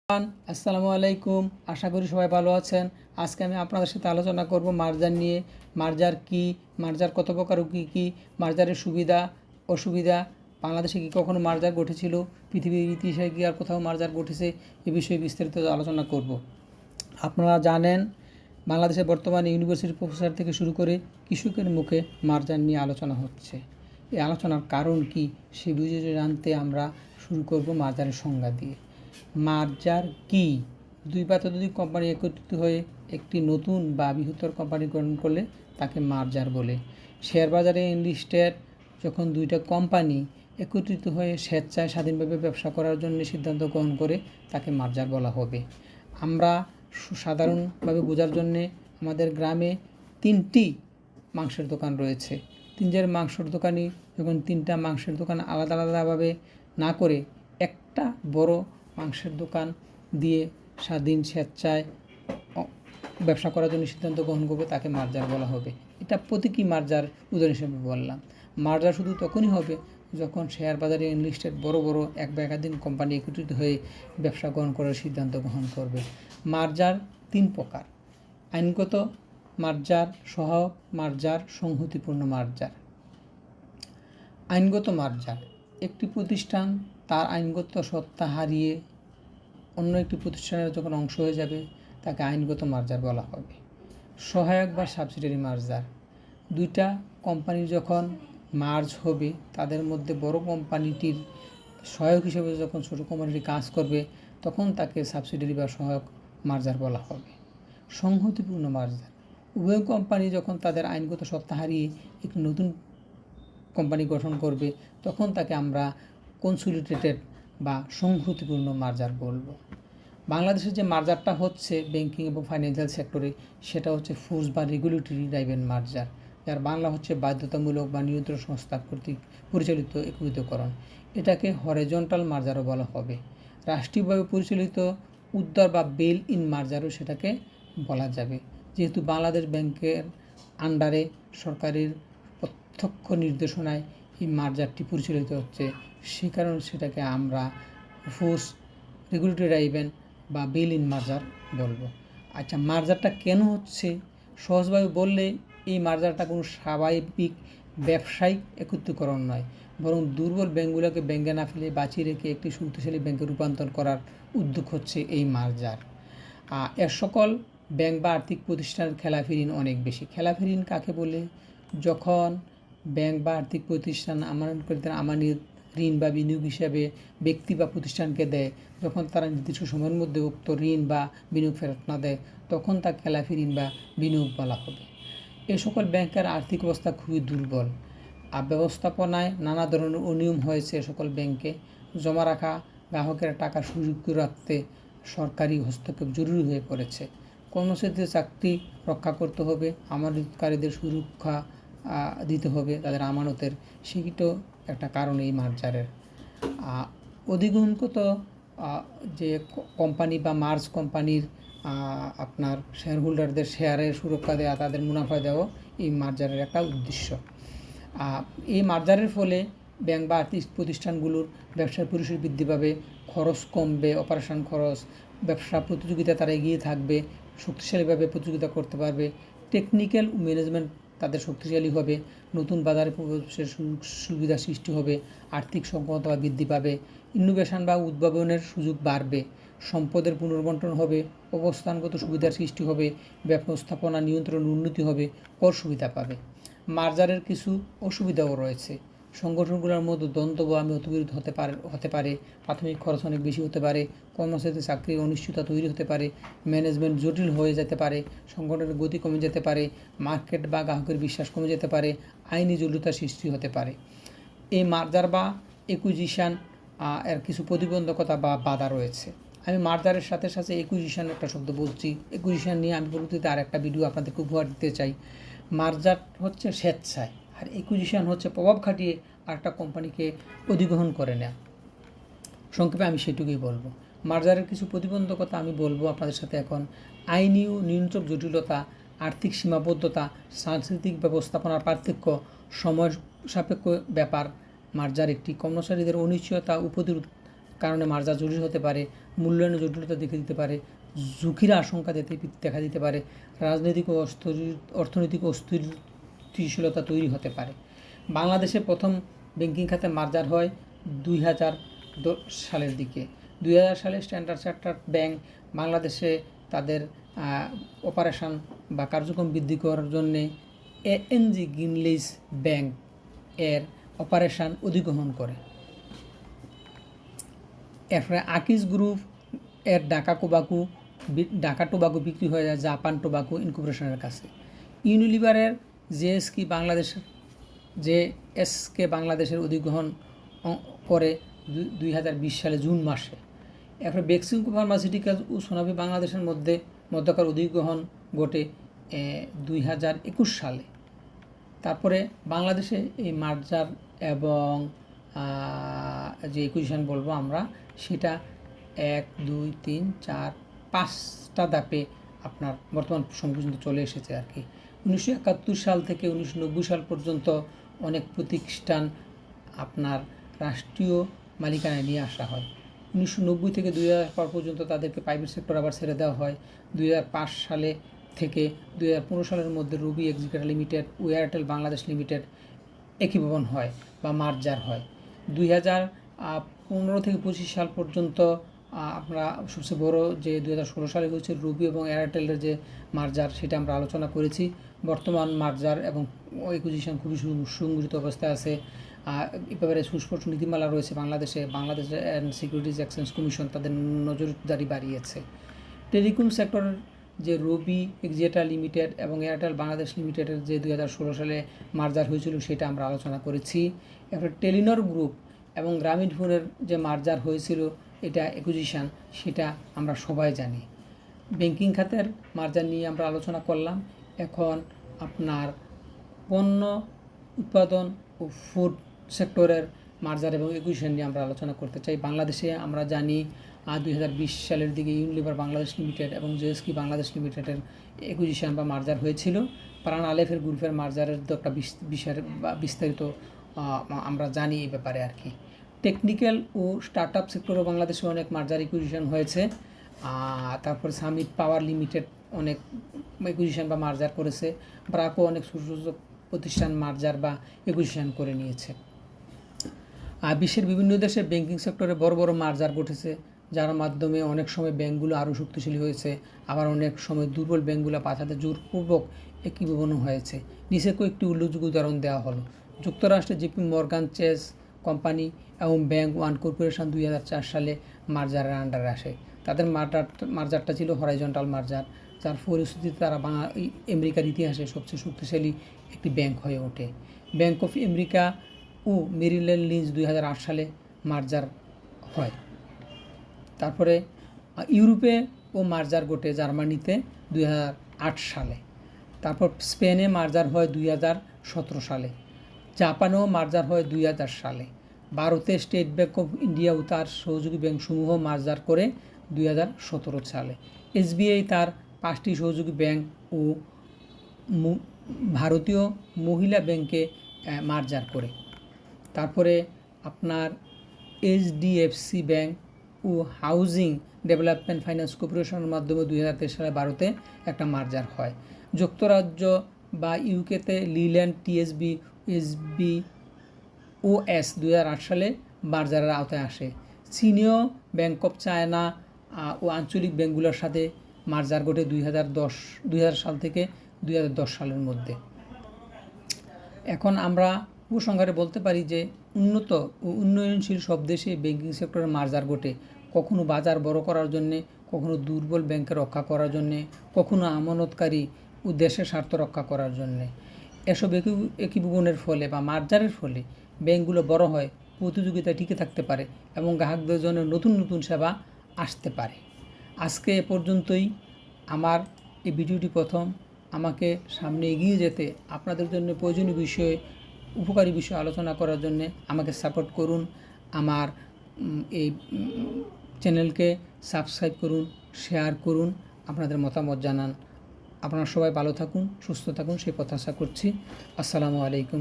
আসসালামু আলাইকুম। আশা করি সবাই ভালো আছেন। আজকে আমি আপনাদের সাথে আলোচনা করব মার্জার নিয়ে। মার্জার কি, মার্জার কত প্রকার, কি মার্জারের সুবিধা অসুবিধা, বাংলাদেশে কি কখনো মার্জার ঘটেছিল, পৃথিবীর ইতিহাসে কি আর কোথাও মার্জার ঘটেছে, এ বিষয়ে বিস্তারিত আলোচনা করব। আপনারা জানেন বাংলাদেশে বর্তমানে ইউনিভার্সিটি প্রফেসর থেকে শুরু করে কৃষকের মুখে মার্জার নিয়ে আলোচনা হচ্ছে। এই আলোচনার কারণ কি সে বিষয়ে জানতে আমরা শুরু করব মার্জারের সংজ্ঞা দিয়ে। মার্জার কি? দুই বা ততোধিক কোম্পানি একত্রিত হয়ে একটি নতুন বা বৃহত্তর কোম্পানি গঠন করলে তাকে মার্জার বলে। শেয়ার বাজারে এনলিস্টেড যখন দুইটা কোম্পানি একত্রিত হয়ে স্বেচ্ছায় স্বাধীনভাবে ব্যবসা করার জন্য সিদ্ধান্ত গ্রহণ করে তাকে মার্জার বলা হবে। আমরা সাধারণভাবে বোঝার জন্যে আমাদের গ্রামে 3টি মাংসের দোকান রয়েছে। তিনজন মাংসের দোকানি যখন 3টা মাংসের দোকান আলাদা আলাদাভাবে না করে একটা বড় মাংসের দোকান দিয়ে স্বেচ্ছায় ব্যবসা করার জন্য সিদ্ধান্ত গ্রহণ করবে তাকে মার্জার বলা হবে। এটা প্রতীকী মার্জার উদাহরণ হিসেবে বললাম। মার্জার শুধু তখনই হবে যখন শেয়ার বাজারে এনলিস্টেড বড় বড় এক বা একাধিক কোম্পানি একত্রিত হয়ে ব্যবসা গ্রহণ করার সিদ্ধান্ত গ্রহণ করবে। মার্জার 3 প্রকার: আইনগত মার্জার, সহায়ক মার্জার, সংহতিপূর্ণ মার্জার। আইনগত মার্জার: একটি প্রতিষ্ঠান তার আইনগত সত্তা হারিয়ে অন্য একটি প্রতিষ্ঠানের যখন অংশ হয়ে যাবে তাকে আইনগত মার্জার বলা হবে। সহায়ক বা সাবসিডিয়ারি মার্জার: দুইটা কোম্পানি যখন মার্জ হবে তাদের মধ্যে বড় কোম্পানিটির সহায়ক হিসেবে যখন ছোটো কোম্পানিটি কাজ করবে তখন তাকে সাবসিডিয়ারি বা সহায়ক মার্জার বলা হবে। সংহতিপূর্ণ মার্জার: উভয় কোম্পানি যখন তাদের আইনগত সত্তা হারিয়ে একটি নতুন কোম্পানি গঠন করবে তখন তাকে আমরা কনসোলিডেটেড বা সংহতিপূর্ণ মার্জার বলবো। বাংলাদেশের যে মার্জারটা হচ্ছে ব্যাংকিং এবং ফাইন্যান্সিয়াল সেক্টরে, সেটা হচ্ছে ফোর্স বা রেগুলেটরি ড্রাইভেন মার্জার, যার বাংলা হচ্ছে বাধ্যতামূলক বা নিয়ন্ত্রণ সংস্থা কর্তৃক পরিচালিত একীভূতকরণ। এটাকে হরিজন্টাল মার্জারও বলা হবে। রাষ্ট্রীয়ভাবে পরিচালিত উদ্ধার বা বেল ইন মার্জারও সেটাকে বলা যাবে। যেহেতু বাংলাদেশ ব্যাংকের আন্ডারে সরকারের প্রত্যক্ষ নির্দেশনায় এই মার্জারটি পরিচালিত হচ্ছে, সে কারণে সেটাকে আমরা ফোর্স রেগুলেটরি ড্রাইভেন বা বেল ইন মার্জার বলবো। আচ্ছা, মার্জারটা কেন হচ্ছে? সহজভাবে বললে এই মার্জারটা কোনো স্বাভাবিক ব্যবসায়িক একত্রীকরণ নয়, বরং দুর্বল ব্যাংকগুলোকে ব্যাংকে না ফেলে বাঁচিয়ে রেখে একটি শক্তিশালী ব্যাংকে রূপান্তর করার উদ্যোগ হচ্ছে এই মার্জার। এর সকল ব্যাংক বা আর্থিক প্রতিষ্ঠানের খেলাপি ঋণ অনেক বেশি। খেলাপি ঋণ কাকে বলে? যখন ব্যাংক বা আর্থিক প্রতিষ্ঠান আমানত ঋণ বা বিনিয়োগ হিসাবে ব্যক্তি বা প্রতিষ্ঠানকে দেয়, যখন তারা নির্দিষ্ট সময়ের মধ্যে উক্ত ঋণ বা বিনিয়োগ ফেরত না দেয় তখন তা খেলাপি ঋণ বা বিনিয়োগ বলা হবে। এ সকল ব্যাংকের আর্থিক অবস্থা খুবই দুর্বল। ব্যবস্থাপনায় নানা ধরনের অনিয়ম হয়েছে। সকল ব্যাংকে জমা রাখা গ্রাহকের টাকা সুরক্ষিত রাখতে সরকারি হস্তক্ষেপ জরুরি হয়ে পড়েছে। কর্মচারীদের চাকরি রক্ষা করতে হবে, আমানতকারীদের সুরক্ষা দিতে হবে তাদের আমানতের, সেটিও একটা কারণ এই মার্জারের। অধিগ্রহণগত যে কোম্পানি বা মার্জ কোম্পানির আপনার শেয়ার হোল্ডারদের শেয়ারের সুরক্ষা দেওয়া, তাদের মুনাফা দেওয়া এই মার্জারের একটা উদ্দেশ্য। এই মার্জারের ফলে ব্যাংক বা আর্থিক প্রতিষ্ঠানগুলোর ব্যবসার পরিসর বৃদ্ধি পাবে, খরচ কমবে, অপারেশন খরচ, ব্যবসা প্রতিযোগিতা তারা এগিয়ে থাকবে, শক্তিশালীভাবে প্রতিযোগিতা করতে পারবে, টেকনিক্যাল ম্যানেজমেন্ট তাদের শক্তিশালী হবে, নতুন বাজারে প্রবেশের সুবিধা সৃষ্টি হবে, আর্থিক সক্ষমতা বৃদ্ধি পাবে, ইনোভেশন বা উদ্ভাবনের সুযোগ বাড়বে, সম্পদের পুনর্বণ্টন হবে, অবস্থানগত সুবিধার সৃষ্টি হবে, ব্যবস্থাপনা নিয়ন্ত্রণ উন্নতি হবে, কর সুবিধা পাবে। মার্জারের কিছু অসুবিধাও রয়েছে। সংগঠনগুলোর মধ্যে দ্বন্দ্ব বা মতবিরোধ হতে পারে, প্রাথমিক খরচ অনেক বেশি হতে পারে, কর্মচারীদের চাকরির অনিশ্চয়তা তৈরি হতে পারে, ম্যানেজমেন্ট জটিল হয়ে যেতে পারে, সংগঠনের গতি কমে যেতে পারে, মার্কেট বা গ্রাহকের বিশ্বাস কমে যেতে পারে, আইনি জটিলতার সৃষ্টি হতে পারে। এই মার্জার বা একুইজিশন এর কিছু প্রতিবন্ধকতা বা বাধা রয়েছে। আমি মার্জারের সাথে সাথে একুইজিশন একটা শব্দ বলছি। একুইজিশন নিয়ে আমি পরবর্তীতে আর একটা ভিডিও আপনাদেরকে উপহার দিতে চাই। মার্জার হচ্ছে স্বেচ্ছায়, আর একুইজিশন হচ্ছে প্রভাব খাটিয়ে আরেকটা কোম্পানিকে অধিগ্রহণ করে নেওয়া। সংক্ষেপে আমি সেটুকুই বলবো। মার্জারের কিছু প্রতিবন্ধকতা আমি বলবো আপনাদের সাথে এখন। আইনি ও নিয়ন্ত্রক জটিলতা, আর্থিক সীমাবদ্ধতা, সাংস্কৃতিক ব্যবস্থাপনার পার্থক্য, সময় সাপেক্ষ ব্যাপার। মার্জার একটি কর্মচারীদের অনিশ্চয়তা ও প্রতিরোধ কারণে মার্জার জটিল হতে পারে। মূল্যায়নের জটিলতা দেখা দিতে পারে, ঝুঁকির আশঙ্কা দেখা দিতে পারে, রাজনৈতিক ও অর্থনৈতিক অস্থিতিশীলতা তৈরি হতে পারে। বাংলাদেশে প্রথম ব্যাংকিং খাতে মার্জার হয় 2010 সালের দিকে। 2000 সালে স্ট্যান্ডার্ড চার্টার্ড ব্যাংক বাংলাদেশে তাদের অপারেশন বা কার্যক্রম বৃদ্ধি করার জন্যে এএনজি গ্রিনলিজ ব্যাংক এর অপারেশন অধিগ্রহণ করে। এরপরে আকিজ গ্রুপ এর ঢাকা টোবাকো বিক্রি হয়ে যায় জাপান টোবাকো ইনকর্পোরেশনের কাছে। ইউনিলিভারের জেএসকে বাংলাদেশের অধিগ্রহণ করে 2020 সালে জুন মাসে। এরপরে বেক্সিমকো ফার্মাসিউটিক্যালস ও সোনাফি বাংলাদেশের মধ্যকার অধিগ্রহণ ঘটে 2021 সালে। তারপরে বাংলাদেশে এই মার্জার এবং যে একুইজিশন বলবো আমরা, সেটা 1, 2, 3, 4, 5টা ধাপে আপনার বর্তমান সময় পর্যন্ত চলে এসেছে আর কি। 1971 সাল থেকে 1990 সাল পর্যন্ত অনেক প্রতিষ্ঠান আপনার রাষ্ট্রীয় মালিকানায় নিয়ে আসা হয়। 1990 থেকে 2005 পর্যন্ত তাদেরকে প্রাইভেট সেক্টর আবার ছেড়ে দেওয়া হয়। 2005 সালে থেকে 2015 সালের মধ্যে রবি এক্সিকিউটিভ লিমিটেড ও এয়ারটেল বাংলাদেশ লিমিটেড একীভবন হয় বা মার্জার হয়। 2015 থেকে 25 সাল পর্যন্ত আমরা সবচেয়ে বড় যে 2016 সালে হয়েছে রবি এবং এয়ারটেলের যে মার্জার, সেটা আমরা আলোচনা করেছি। বর্তমান মার্জার এবং একুইজিশন খুবই সুসংগঠিত অবস্থায় আছে। এ ব্যাপারে সুস্পষ্ট নীতিমালা রয়েছে Bangladesh and securities exchange commission তাদের নজরদারি বাড়িয়েছে। টেলিকম সেক্টরের যে রবি এক্সিয়েটা লিমিটেড এবং এয়ারটেল বাংলাদেশ লিমিটেডের যে 2016 সালে মার্জার হয়েছিল সেটা আমরা আলোচনা করেছি। এরপরে টেলিনর গ্রুপ এবং গ্রামীণ ফোনের যে মার্জার হয়েছিল, এটা একুইজিশন, সেটা আমরা সবাই জানি। ব্যাংকিং খাতের মার্জার নিয়ে আমরা আলোচনা করলাম। এখন আপনার পণ্য উৎপাদন ও ফুড সেক্টরের মার্জার এবং একুইজিশন নিয়ে আমরা আলোচনা করতে চাই। বাংলাদেশে আমরা জানি 2020 সালের দিকে ইউনিলিভার বাংলাদেশ লিমিটেড এবং জেএসকে বাংলাদেশ লিমিটেডের একুইজিশন বা মার্জার হয়েছিল। প্রাণ আলেফের গ্রুপের মার্জারের তো একটা বিস্তারিত আমরা জানি এই ব্যাপারে আর কি। টেকনিক্যাল ও স্টার্টআপ সেক্টরও বাংলাদেশে অনেক মার্জার একুইজিশন হয়েছে। তারপর সামিট পাওয়ার লিমিটেড অনেক একুইজিশন বা মার্জার করেছে। ব্রাকো অনেক সুযোগ প্রতিষ্ঠান মার্জার বা একুইজিশন করে নিয়েছে। বিশ্বের বিভিন্ন দেশে ব্যাংকিং সেক্টরে বড় বড় মার্জার ঘটেছে, যার মাধ্যমে অনেক সময় ব্যাংকগুলো আরও শক্তিশালী হয়েছে, আবার অনেক সময় দুর্বল ব্যাংকগুলো পাঠাতে জোরপূর্বক একীভবন হয়েছে। নিচে কয়েকটি উল্লেখযোগ্য উদাহরণ দেওয়া হলো। যুক্তরাষ্ট্রের জিপি মর্গান চেস কোম্পানি এবং ব্যাংক ওয়ান কর্পোরেশন 2004 সালে মার্জারের আন্ডারে আসে। তাদের মার্জারটা ছিল হরাইজন্টাল মার্জার, যার ফলশ্রুতিতে তারা আমেরিকার ইতিহাসে সবচেয়ে শক্তিশালী একটি ব্যাংক হয়ে ওঠে। ব্যাংক অফ আমেরিকা ও মেরিল্যান্ড লিঞ্চ 2008 সালে মার্জার হয়। তারপরে ইউরোপে ও মার্জার ঘটে জার্মানিতে 2008 সালে। তারপর স্পেনে মার্জার হয় 2017 সালে। জাপানেও মার্জার হয় 2000 সালে। ভারতে স্টেট ব্যাংক অফ ইন্ডিয়া ও তার সহযোগী ব্যাংকসমূহ মার্জার করে 2017 সালে। এসবিআই তার 5টি সহযোগী ব্যাংক ও ভারতীয় মহিলা ব্যাংকে মার্জার করে। তারপরে আপনার এইচডিএফসি ব্যাংক ও হাউজিং ডেভেলপমেন্ট ফাইন্যান্স কর্পোরেশনের মাধ্যমে 2023 সালে ভারতে একটা মার্জার হয়। যুক্তরাজ্য বা ইউকেতে লিল্যান্ড টিএসবি এসবি ওএস 2008 সালে মার্জারের আওতায় আসে। চীনীয় ব্যাংক অফ চায়না ও আঞ্চলিক ব্যাংকগুলোর সাথে মার্জার ঘটে 2000 সাল থেকে 2010 সালের মধ্যে। এখন আমরা উপসংহারে বলতে পারি যে উন্নত ও উন্নয়নশীল সব দেশে ব্যাংকিং সেক্টরে মার্জার ঘটে, কখনো বাজার বড় করার জন্যে, কখনো দুর্বল ব্যাংকে রক্ষা করার জন্যে, কখনো আমানতকারী ও দেশের স্বার্থ রক্ষা করার জন্যে। এসব একীভবনের ফলে বা মার্জারের ফলে ব্যাংকগুলো বড় হয়, প্রতিযোগিতায় টিকে থাকতে পারে এবং গ্রাহকদের জন্য নতুন নতুন সেবা আসতে পারে। আজকে এ পর্যন্তই। আমার এই ভিডিওটি প্রথম। আমাকে সামনে এগিয়ে যেতে আপনাদের জন্য প্রয়োজনীয় বিষয়ে উপকারী বিষয় আলোচনা করার জন্য আমাকে সাপোর্ট করুন। আমার এই চ্যানেলকে সাবস্ক্রাইব করুন, শেয়ার করুন, আপনাদের মতামত জানান। আপনারা সবাই ভালো থাকুন, সুস্থ থাকুন, সেই প্রত্যাশা করছি। আসসালামু আলাইকুম।